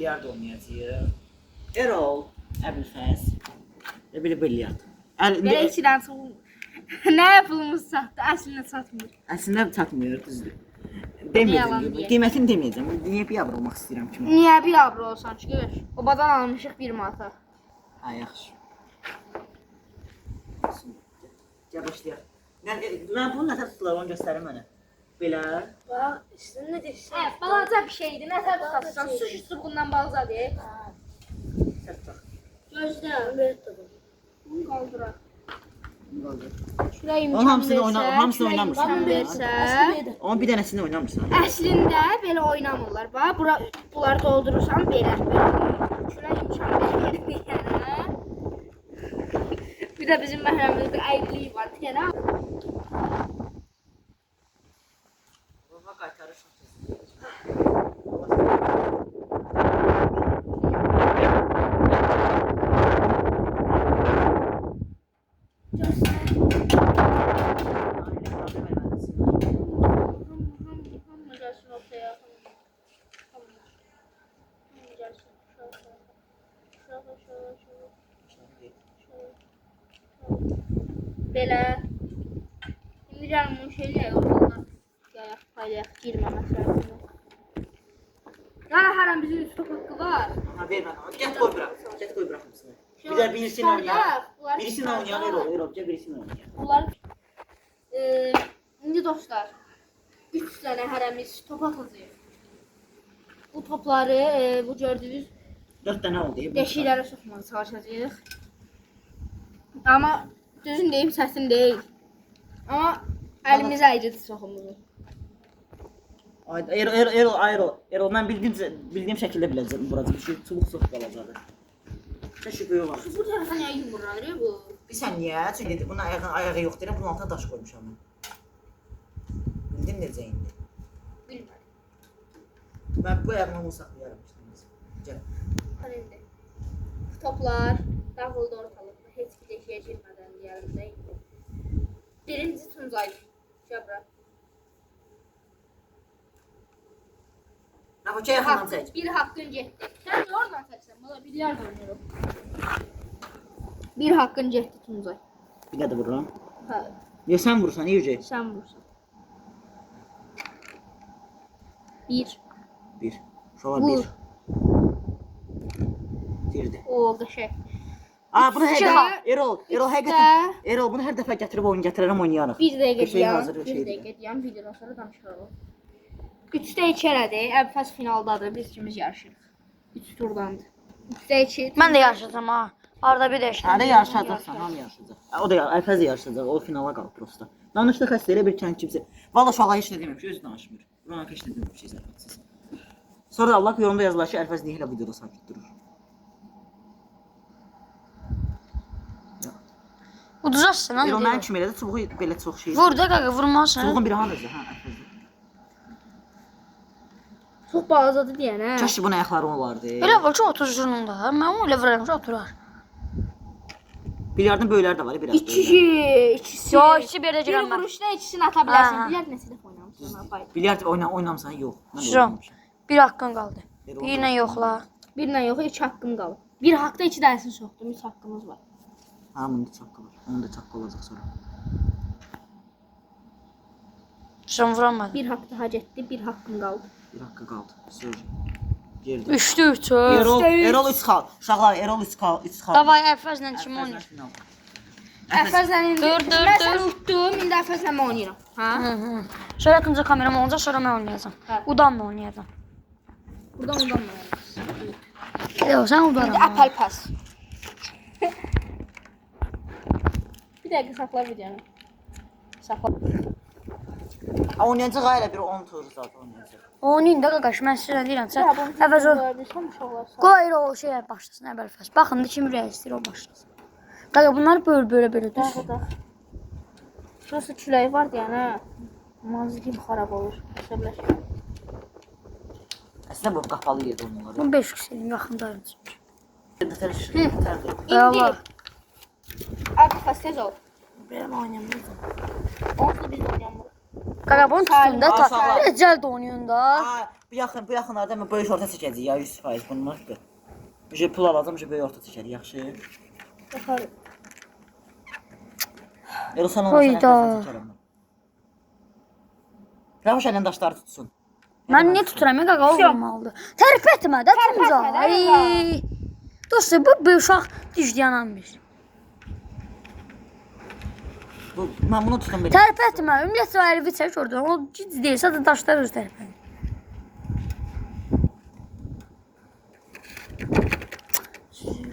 bilyard oynayacağıq. Erol, Əbülfəz. Belə bilyard. Belə içidən soğuk. Nə pulumuz çatdı? Əslində çatmır. Əslində çatmıyor, düzdür. Yalan Deməyəcəm, deyək. qiymətini deməyəcəm. Niyə biabr olmaq istəyirəm ki? Niyə bir abro olsan ki? Obadan almışıq 1 manata. Ha, yaxşı. Gəl başlayaq. Mən bunu nətər tutular, onu göstərim mənə. Belə. Bax, üstünə deyirsən. Hə, balaca bir şeydir. Nətər tutarsan? Su çubuğundan balacadır. Sərt bax. Gözlə, belə tutur. Bunu qaldıraq. Şuraya Onun imkan hamısını versə, hamısını oynamırsan. imkan versə, Onun bir dənəsini oynamırsan. əslində belə oynamırlar. Bax, bunları doldurursan belə. Şuraya imkan verir yəni. Bir də bizim məhəlləmizdə ayıbliyi var. Deyirəm. Baba qaytarırsan. Belə. İndi gəlin bu şeylə ortadan yayaq, paylayaq, girməmək şərtində. Yəni hər an bizim üstü haqqı var. Ha, ver mənə. Get qoy bırak. Get qoy bırak hamısını. Bir də birisini oynayaq. Birisini oynayaq, Erol, gəl birisini oynayaq. Bunlar indi dostlar 3 dənə hərəmiz top atacağıq. Bu topları bu gördüyünüz 4 dənə oldu. deşiklərə soxmağa çalışacağıq. Amma düzün deyim səsin deyil. Amma əlimiz ayrıdır soxumuzu. Erol, mən bildiyim şəkildə biləcəm burası. Bir şey çubuq soxub qalacaqdır. Təşəkkür olar. Bu tərəfə nə yumurlar bu? Bir saniyə, çünki bunun ayağı yoxdur, bunun altına daş qoymuşam mən. Bildin necə indi? Bilmədim. Mən bu ayağımı onu saxlayaram işte. Gəl. Indi. Bu toplar dağıldı ortalıqda. Heç bir deşiyə girmədən gəldi. Birinci Tuncay. Şəbra. Naxoça yaxından çək. Bir haqqın getdi. Sən də oradan çəksən, bana bilyard oynayırım. Bir haqqın getdi Tuncay. Bir də vururam. Hə, Ya sən vurursan, iyi yüce. sən vursan. Bir. Bir. Şolar Vur. bir. Girdi. O qəşəng. Aa, bunu hər Üç dəfə, də- Erol, üç həqiqətən, də- Erol bunu hər dəfə gətirib oyun gətirərəm oynayarıq. Bir dəqiqə Bir şey deyəm. hazır, Bir şey dəqiqə deyəm. deyəm. Videodan sonra danışarıq. 3-də 2 elədi. Əbfəs finaldadır. Biz ikimiz yarışırıq. 3 turdandır. 3-də 2. Mən də yarışacağım ha. Arada bir dəşdim. Hə də yarışacaqsan, hamı yarışacaq. O da Əlfəz yarışacaq, o finala qalıb prosta. Danışdı xəstə elə bir kən kimsə. Valla uşaqlar heç nə deməmiş, özü danışmır. Roman heç nə deməmiş zərbətsiz. Sonra da Allah yorumda yazılar ki, Əlfəz niyə elə videoda sakit durur. Uduzasın lan. Erol mənim kimi elədi, çubuğu belə çox şey. Vur da qaqa vurmazsın. Çubuğun biri hanıdır, hə, Əlfəz. Çox balacadır deyən hə. Kaş ki bunun ayaqları olardı. Elə var ki oturursun da. Mən onu elə vururam ki oturar. Bilyardın böyükləri də var, biraz. İkisi. Yo, ikisi bir yerdə Bir girəm mən. vuruşda ikisini ata bilərsən. Hə. Bilyard neçə dəfə oynamışsan? Fayda. Bilyard oynamsan yox. Mən də Şuram. oynamışam. Bir haqqın qaldı. Erol. Birlə yoxla. Birlə yox, 2 haqqım qalıb. Bir haqqda 2 dənəsini soxdum, 3 haqqımız var. Ha, bunun da çaqqı var. Onun da çaqqı olacaq sonra. Şuram vuramadım. Bir haqq daha getdi, bir haqqım qaldı. Bir haqqı qaldı. Söz. Girdi. 3-də 3. Erol 3 xal. Uşaqlar, Erol 3 xal. Davay Əfəzlə kim oynayır? Əfəzlə indi. Dur, dur, Mən dur. səni utdum, indi Əfəzlə mən oynayıram. Ha? Sonra atınca kameram olacaq, sonra mən oynayacağam. Hə. Udanma oynayacağam. Buradan ondan mı oynayırsan? Yox, sən İndi udaram. apel pas. Bir dəqiqə saxla videonu. Saxla. Oynayacaq elə bir 10 tur zaten oynayacaq. Oynayın da qaqaş, mən sizə deyirəm. Sən Əfəz o. Qoy o şeyə başlasın Əbəlfəz. Baxın da kim rəis istəyir o başlasın. Qaqa bunları böyle düz. Şurası küləyi var deyən hə. Mazgim xarab olur. Əsəbləş. Əslində bu qapalı yerdə oynayırlar. Bu 5 kişinin yaxındayım. İndi. Abi pas tez ol. Benim oynayamıyorum. Onsuz biz oynayamırıq. Qaqa bunun üstündə Aa, sağ ol. Ecəl də oynayın da. Aa, bu yaxınlarda mən böyük orta çəkəcəyik ya 100% bunlardır. Bir pul alacağım, böyük orta çəkəcəyik, yaxşı. Bakarım. Elsan Hayda. çəkərəm. Rəvaş ələn daşları tutsun. Mən niyə tuturam? Qaqa olmalıdır. Tərif etmə də Timza. etmə də, Ay. Dostlar bu uşaq dişlənmiş. Mən bunu tutum belə. Tərif etmə. Ümumiyyətlə əlivi çək oradan. O ciddi deyil. Sadəcə daşlar öz tərəfə.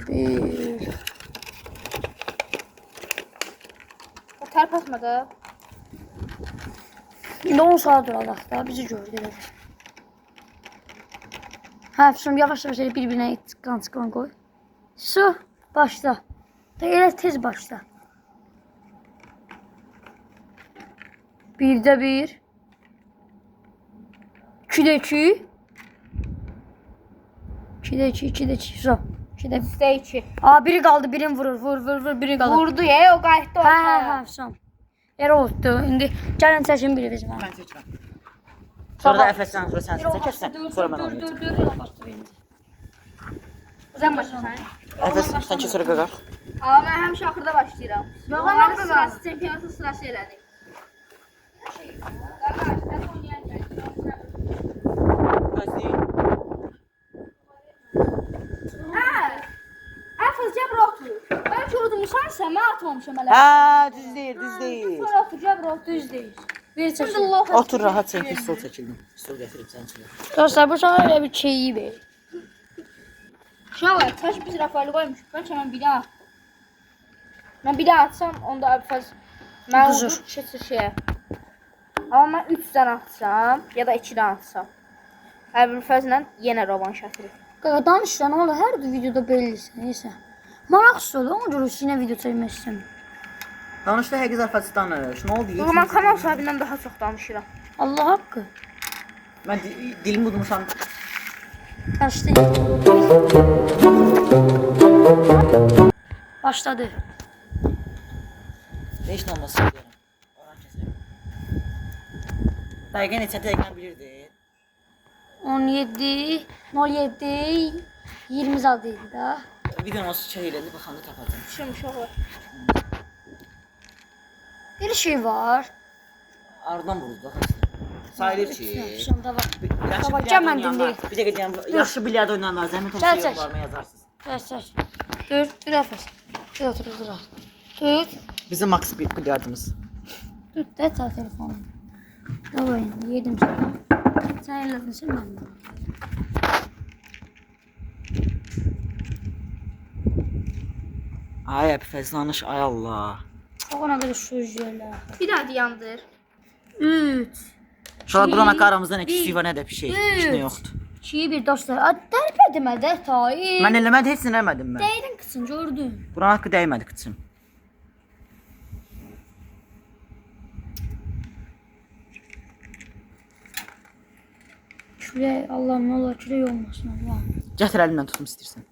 Bir. Tərp etmə də. İndi 10 saat duracaq da. Bizi gör gedəcək. Hə, Füsun yavaş yavaş elə bir-birinə qan qoy. Su, başla. Da elə tez başla. 1-də 1. 2-də 2. 2-də 2, 2-də 2. Su. 2-də 1. Bizdə 2. Aa, biri qaldı, birini vurur, vur, biri qalır. Vurdu ya, o qayıtdı Hə, ortaya. Füsun. Yerə oldu. İndi gəlin çəkin biri bizim. Mən çəkirəm. Sonra da Əfəsdən sonra sən çəkərsən. Sonra mən onu. Dur. Sən başlasan. Əfəs sən ki sonra qaqaq. Amma mən həmişə axırda başlayıram. Bax, Sırası, çempionatın sırası elədik. Əfəz cəbr otur. Bəlkə udmusan sən, mən atmamışam hələ. Hə, düz deyil. Sonra otur, cəbr otur. Düz deyil. Bir çəkin. Şimdi lox Otur rahat çək, sol çəkildim. Sol gətirib sən çək. Dostlar bu sana öyle bir şeyi ver. Şuna taş biz Rafael'i koymuşuk. Bəlkə mən bir daha. Mən bir daha atsam, onda Əfəz mən Uduzur. udur keçir şeyə. Amma mən 3-dən atsam, ya da 2-dən atsam. Əfəzlə yenə rovanş atırıq. Qaqa danış lan oğlum hər videoda bellisin. Neyse. Maraqsız olur ama görürsün video çəkmək istəmir. Danışdı həqiq zarfatçı danış. Nə oldu? Yox, mən kanal sahibindən daha çox danışıram. Allah haqqı. Mən dilimi udmuşam. Başladı. Başladı. Nə işin olmasın deyirəm. Oran kəsərəm. Dəqiqə neçə dəqiqə bilirdi? 17, 07, 20 zad idi da. Videonu olsa çək elədi, baxanda tapacam. Şum uşaq var. Bir şey var. Aradan vurdu da. Sayılır ki. Şunda var. Yaxşı Baba, bilyard gəl mən oynayanlar. dinləyim. Bir dəqiqə deyəm, yaxşı bilyard oynayanlar zəhmət Gəl olsa çək. yollarına yazarsınız. Çək. Dur Əfəs. Dur otur. Tut. Bizim Max bilyardımız. Tut da telefonu. Davay, yedim sana. Sen elledin sen ben. Ay fəzlanış ay Allah. Ona kadar sözlerler. Bir daha dayandır. 3. Şala Qurana qaramızda nə küçük var, nə də bir şey. Heç nə Üç. yoxdur. Çiğ bir dostlar. Dərb edemə də tay. Mən eləmədi, heç nə eləmədim mən. Dəydin kısın gördün. Qurana haqqı dəymədi qıçım. Kürək Allah'ım ne olur kürək olmasın Allah'ım. Gətir əlimdən tutum istəyirsən.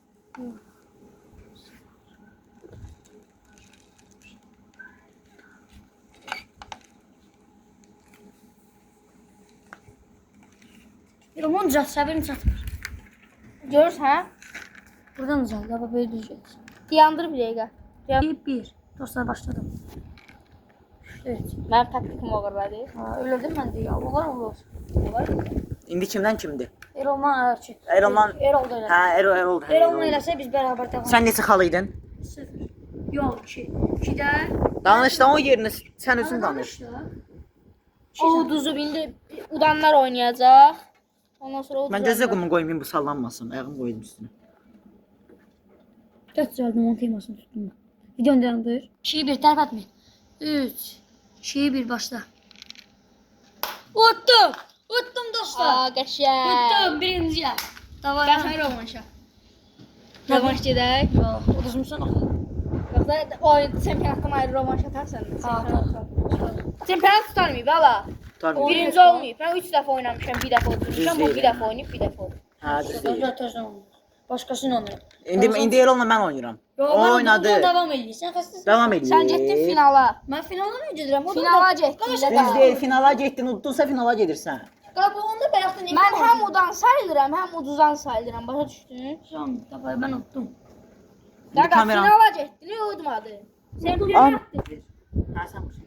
Bir onun səbirin çatmır. Görürsən? Buradan uzaq da böyle düzgün. Dayandır bir dəqiqə. Bir. Dostlar başladım. Evet. Mənim taktikim o qədər deyil. Öyle değil mi de ya? Olur olur. İndi kimdən kimdir? Erolman Arçı. Erolman. Erol da elə. Hə, Erol. Erolman eləsə biz beraber devam. Sən neçə xal idin? 0. Yok 2. 2'də. Danış da o yerinə sən özün danış. O uduzu indi udanlar oynayacaq. Ondan sonra Mən gözə qumu qoymayım bu sallanmasın. Ayağımı qoydum üstünə. Kaç çaldım onu temasını tuttum. Videonu dayandır. 2-1 tərif etmeyin. 3. 2-1 başla. Uttum. Uttum dostlar. Aa, qəşəng. Uttum birinci yer. Davay. Gəlsən rovanşa. Rovanş gedək. Yok. Uduzmuşsan axı. Yoxsa oyun çempionatdan ayrı rovanş atarsan. Atar. Çempionat tutarmayıb hala. Tabii. Birinci olmayıb. Mən 3 dəfə oynamışam, bir dəfə udmuşam. Bu bir dəfə oynayıb, bir dəfə oldu. Hə, düz deyil. Tözdən olmaz. Başqasını oynayır. İndi Elonla mən oynayıram. O oynadı. Davam edir. Sən xəstəsən. Davam edir. Sən getdin finala. Mən finala mı gedirəm? O da Finala getdin. Düz deyil, finala getdin, uddunsa finala gedirsən. Qaba onda bayaqdan nə? Mən həm udan sayılıram, həm uduzan sayılıram. Başa düşdün? Can, davay mən utdum. Qaqa kameram- finala getdin, udmadı. Sən bir An- yapdın. Hə, sən bu şey.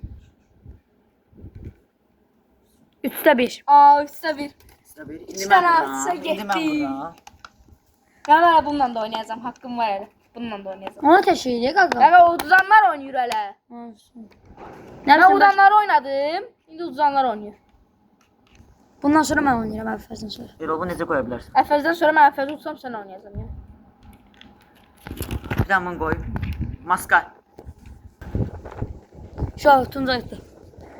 3-də 1. Aa, üstə bir. İndi İki mən dənə vuram, atsa indi mən getdi. vuram. Mən hələ bununla da oynayacağam, haqqım var hələ. Bununla da oynayacağam. Ona təşkil edir qaqa. Qaqa uduzanlar oynayır hələ. Nə Mən bilsən udanları oynadım, indi uduzanlar oynayır. bundan sonra mən oynayıram əvvəldən sonra. Elovu necə qoya bilərsən? Əfəzdən sonra mən əfəzi utsam sən oynayacağam ya. Bir dənə bunu qoy. Maska. Şu Tuncaydı.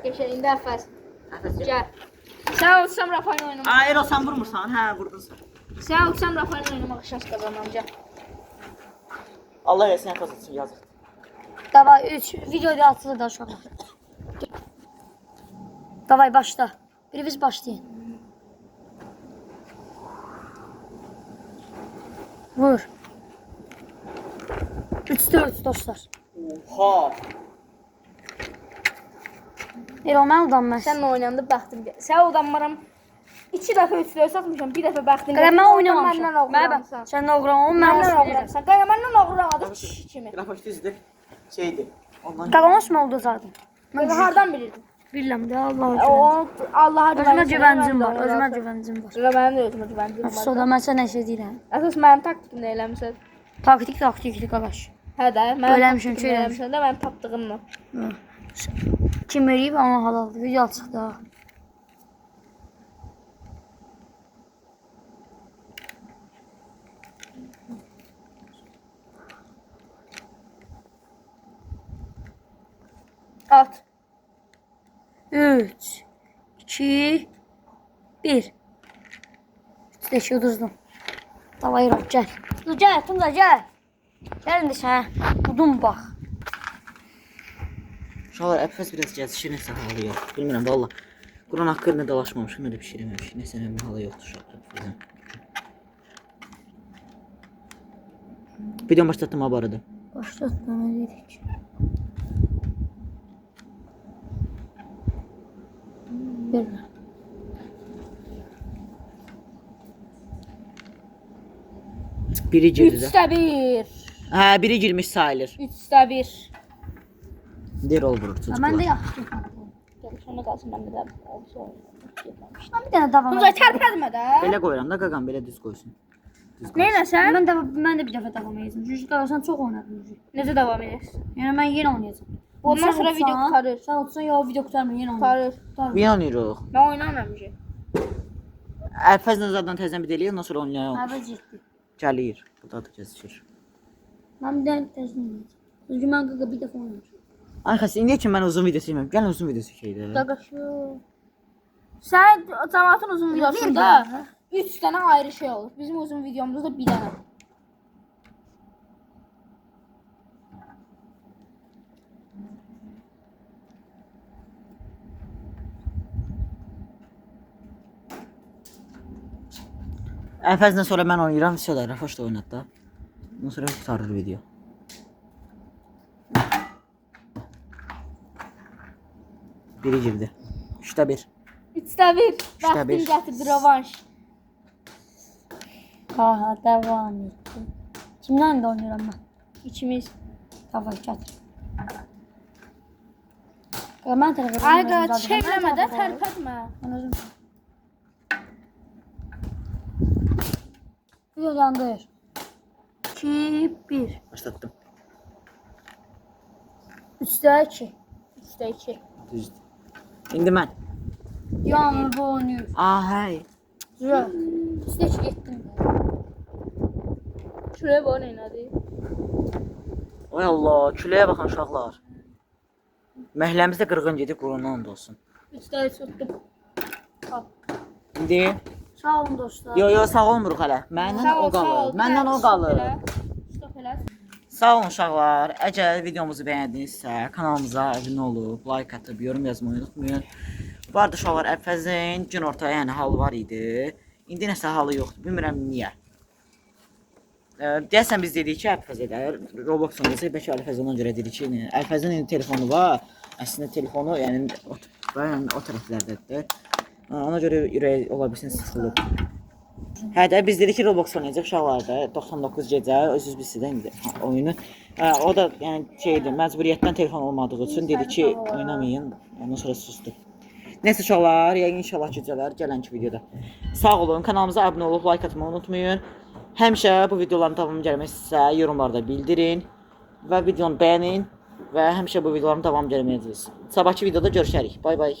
Geçən indi əfəz. Nəfəs gəl. Gəl. Sən utsam Rafael oynamaq. Aa, Elo sən vurmursan, hə, vurdun sən. Sən utsam Rafael oynamaq şans qazanam, gəl. Allah eləsin, nəfəs etsin, yazıq. Davay 3 videoda atılır da uşaqlar. Davay başla. Biriniz başlayın. Vur. 3'te 3 dostlar. Oha. Erol mən udanmaz. Sənlə oynayanda bəxtim gəl. Sən udanmaram. 2 dəfə üçlüyə satmışam, bir dəfə bəxtim Qaqa mən Məndən oynamamışam. Mən oğurlamısan. sən də oğran ol, mən Məndən olsun. oğurlamısan. Qaqa məndən oğurlamadı kişi kimi. Qrafik düzdür. Şeydi. Ondan Qaqa olsun mən udacaqdım. Qaqa hardan bilirdin? Bilirəm də Allah'a güvən. O Allah'a Özümə güvənirsən, güvəncim mən var, də özümə oynayacağam. güvəncim var. Qaqa mənim də özümə güvəncim var. Soda mən sənə şey deyirəm. Əsas mənim taktikim nə eləmisən? Taktikli qaqaş. Hə də, mənim Eləmişəm, taktikim şey nə eləmisən də mənim tapdığımla. Kim verib ona halaldır. Video çıxdı ha. At. 3 2 1 3'te uduzdum. Davay Rab gel. Dur gel Tunca gel. Gel indi sen. Budum bax. Uşaqlar, əfəs biraz gəzişir, nəsə halı yox. Bilmirəm, valla. Quran haqqında dalaşmamışıq, nə də pişirməmişik. Nəsə nəmin halı yoxdur uşaqlar. Əfəzən. Videonu başlatdım ha bu arada. Başlatma ne dedik. Bir. Biri girdi də. 3'te 1. Hə, biri girmiş sayılır. 3'te 1. Derol vurur Ben de çocuklar. yaptım. Gel sonra kalsın ben de Ben bir tane davam Tuncay tərpətmə də. Belə qoyuram da qaqam, belə düz qoysun. Düz qoy. Neyləsən? Ben de bir defa davam edeceğim. Çünkü sen çok oynadın. Necə davam edirsən? Yani ben yine oynayacağım. Ondan Sen sonra utsan- video qurtarır. Sen utsan ya o video kurtarmıyor yine oynayacağım. Qurtarır. Bir oynayırıq. Mən oynamıram ki. Ərfəzlə zaten təzən bir eləyir, ondan sonra oynayaq. Evet ciddi. Gəlir. Burada da gəzişir. Ben bir de tezini oynayacağım. Çünkü ben gaga bir defa oynayacağım. Ay xəs, indiyə kimi mən uzun video çəkməm. Gəlin uzun video çəkək də. Qaqa şu. Sən cəmaatın uzun videosunda 3 dənə ayrı şey olur. Bizim uzun videomuzda bir dənə. Ərfəzlə sonra mən oynayıram, sonra Rafoş da oynat da. Ondan sonra qurtarır video. Biri girdi. 3'te 1. 3'də 1. Üçdə Vaxtın bir. gətirdi revanş. Aha devam etti. Kimden de oynuyorum ben? İkimiz. Davay getir. Ben telefonu Ay qaqa çevrəmə də tərpətmə. Ben özüm. Video yandır. 2 1 Başlattım. 3'te 2. 3'də 2. Düzdür. İndi mən. Yanır bu oynuyor. Hey. Güzel. 3'te 2 gittim. Şuraya bax neylədi? Oy Allah, küləyə baxın uşaqlar. Məhəlləmizdə qırğın gedib quruna and olsun. 3'də 3 tutdum. Al. İndi Sağ olun dostlar. yo sağ olmuruq hələ. Məndən o qalır. Məndən o qalır. Stop elə. Sağ olun uşaqlar. Əgər videomuzu bəyəndinizsə, kanalımıza abunə olub, like atıb, yorum yazmayı unutmayın. Bu arada uşaqlar, Ərfəzin gün ortaya yəni halı var idi. İndi nəsə halı yoxdur. Bilmirəm niyə. Deyəsən biz dedik ki, Əlfəz edər. Roblox oynayacaq, bəlkə Əlfəz ona görə dedik ki, Əlfəzin indi telefonu var. Əslində telefonu, yəni o tərəflərdədir. Ona görə ürək ola bilsin sıxılıb. Hə də biz dedik ki, Roblox oynayacaq uşaqlarda 99 gecə özünüz bilirsiz indi oyunu. O da yəni şeydir, məcburiyyətdən telefon olmadığı üçün dedi ki, oynamayın. Ondan sonra susdu. Nəysə uşaqlar, yəqin inşallah gecələr gələnki videoda. Sağ olun, kanalımıza abunə olub like atmayı unutmayın. Həmişə bu videoların davamı gəlmək istəsə yorumlarda bildirin və videonu bəyənin və həmişə bu videoların davamı gəlməyəcək. Sabahki videoda görüşərik. Bay bay.